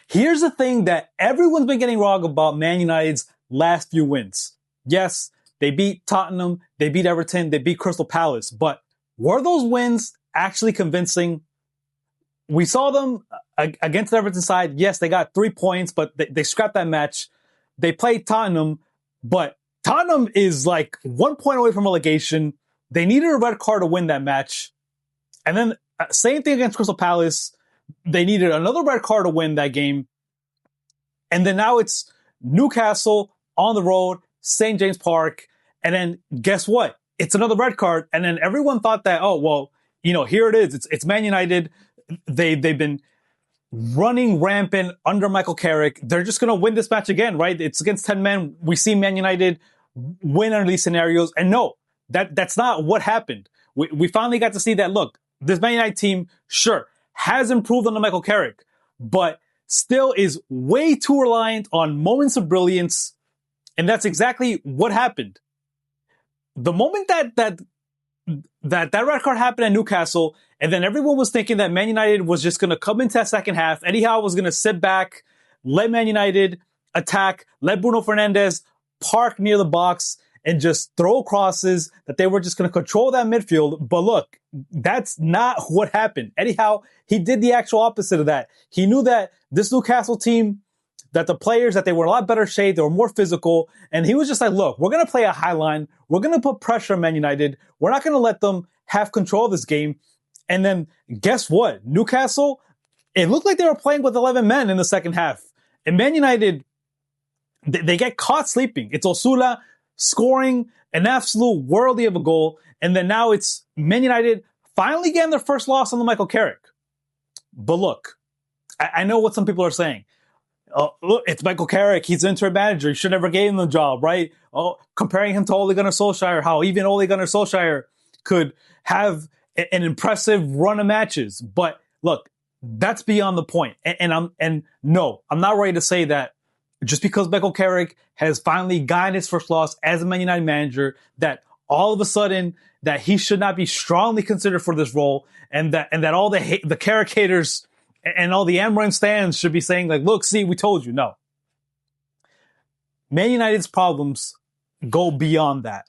Here's the thing that everyone's been getting wrong about Man United's last few wins. Yes, they beat Tottenham, they beat Everton, they beat Crystal Palace, but were those wins actually convincing? We saw them against the Everton side. Yes, they got 3 points, but they scrapped that match. They played Tottenham, but Tottenham is like 1 point away from relegation. They needed a red card to win that match. And then same thing against Crystal Palace. They needed another red card to win that game. And then now it's Newcastle on the road, St. James Park. And then guess what? It's another red card. And then everyone thought that, oh, well, here it is. It's Man United. They've been running rampant under Michael Carrick. They're just going to win this match again, right? It's against 10 men. We see Man United win under these scenarios. And no, that's not what happened. We finally got to see that, look, this Man United team, sure, has improved under Michael Carrick, but still is way too reliant on moments of brilliance. And that's exactly what happened. The moment that red card happened at Newcastle, and then everyone was thinking that Man United was just going to come into that second half. Eddie Howe was going to sit back, let Man United attack, let Bruno Fernandes park near the box and just throw crosses, that they were just going to control that midfield. But look, that's not what happened. Eddie Howe, he did the actual opposite of that. He knew that this Newcastle team, that the players, that they were in a lot better shape, they were more physical, and he was just like, look, we're going to play a high line. We're going to put pressure on Man United. We're not going to let them have control of this game. And then guess what? Newcastle, it looked like they were playing with 11 men in the second half. And Man United, they get caught sleeping. It's Osula scoring an absolute worldly of a goal. And then now it's Man United finally getting their first loss on the Michael Carrick. But look, I know what some people are saying. Look, it's Michael Carrick. He's an interim manager. He should never gave him the job, right? Oh, comparing him to Ole Gunnar Solskjaer, how even Ole Gunnar Solskjaer could have an impressive run of matches. But look, that's beyond the point. And no, I'm not ready to say that just because Michael Carrick has finally gotten his first loss as a Man United manager, that all of a sudden that he should not be strongly considered for this role, and that all the Carrick haters and all the Amorim stands should be saying like, look, see, we told you. No. Man United's problems go beyond that.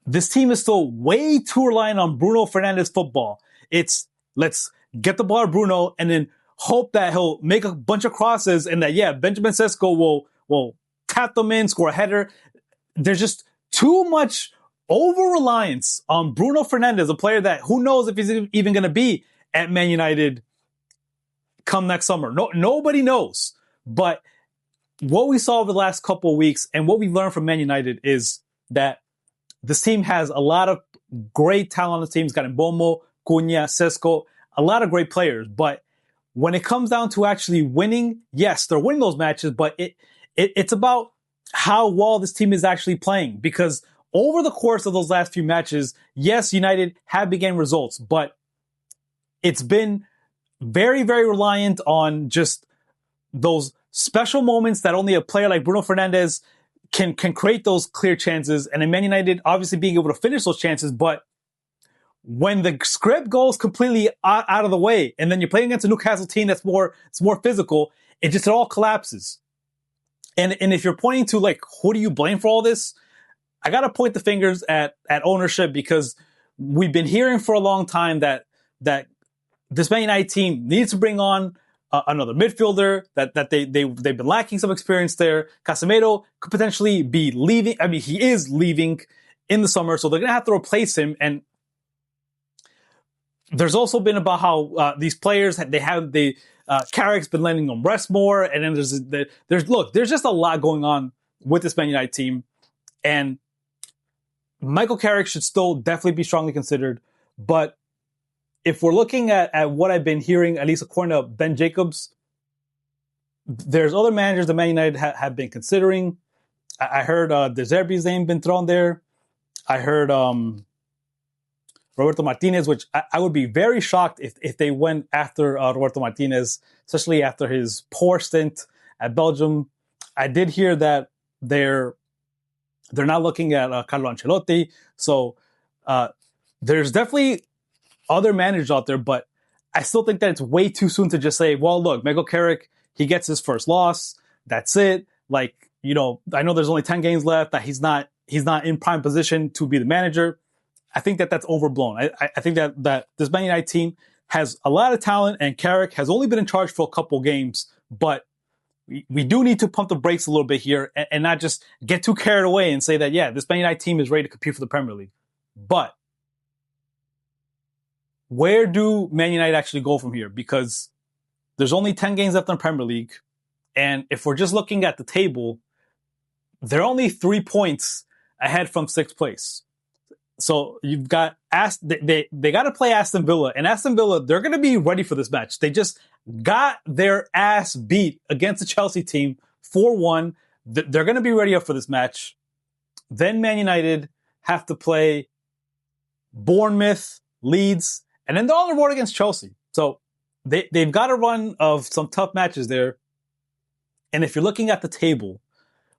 This team is still way too reliant on Bruno Fernandes football. It's let's get the ball to Bruno and then hope that he'll make a bunch of crosses and that, yeah, Benjamin Sesko will tap them in, score a header. There's just too much over-reliance on Bruno Fernandes, a player that who knows if he's even going to be at Man United come next summer. Nobody knows. But what we saw over the last couple of weeks and what we learned from Man United is that this team has a lot of great talent on the team. It's got Mbomo, Cunha, Sesko, a lot of great players. But when it comes down to actually winning, yes, they're winning those matches, but it's about how well this team is actually playing. Because over the course of those last few matches, yes, United have been getting results, but it's been very, very reliant on just those special moments that only a player like Bruno Fernandes can create those clear chances. And in Man United, obviously being able to finish those chances, but when the script goes completely out of the way, and then you're playing against a Newcastle team it's more physical, it all collapses. And if you're pointing to like, who do you blame for all this? I got to point the fingers at ownership, because we've been hearing for a long time that this Man United team needs to bring on another midfielder, that they've been lacking some experience there. Casemiro could potentially be leaving. I mean, he is leaving in the summer, so they're going to have to replace him. And there's also been about how these players, Carrick's been letting them rest more. And then there's just a lot going on with this Man United team. And Michael Carrick should still definitely be strongly considered. But if we're looking at what I've been hearing, at least according to Ben Jacobs, there's other managers that Man United have been considering. I heard De Zerbi's name been thrown there. I heard Roberto Martinez, which I would be very shocked if they went after Roberto Martinez, especially after his poor stint at Belgium. I did hear that they're not looking at Carlo Ancelotti. So there's definitely other managers out there, but I still think that it's way too soon to just say, well, look, Michael Carrick, he gets his first loss. That's it. Like, I know there's only 10 games left, that he's not in prime position to be the manager. I think that that's overblown. I think that this Man United team has a lot of talent, and Carrick has only been in charge for a couple games, but we do need to pump the brakes a little bit here and not just get too carried away and say that, yeah, this Man United team is ready to compete for the Premier League. But where do Man United actually go from here? Because there's only 10 games left in the Premier League. And if we're just looking at the table, they're only 3 points ahead from 6th place. So you've got they got to play Aston Villa, and Aston Villa, they're going to be ready for this match. They just got their ass beat against the Chelsea team 4-1. They're going to be ready up for this match. Then Man United have to play Bournemouth, Leeds, and then they're on the road against Chelsea. So they've got a run of some tough matches there. And if you're looking at the table,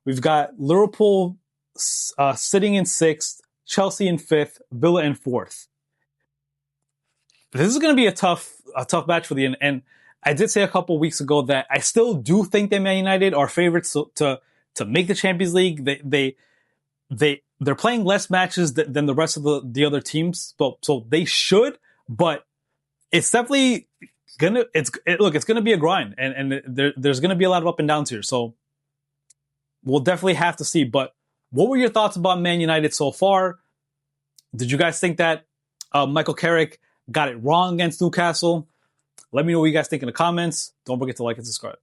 we've got Liverpool sitting in 6th, Chelsea in 5th, Villa in 4th. This is going to be a tough match for the end. And I did say a couple weeks ago that I still do think that Man United are favorites to make the Champions League. They're playing less matches than the rest of the other teams, so they should. But it's definitely it's gonna be a grind, and there's gonna be a lot of up and downs here. So we'll definitely have to see. But what were your thoughts about Man United so far? Did you guys think that Michael Carrick got it wrong against Newcastle? Let me know what you guys think in the comments. Don't forget to like and subscribe.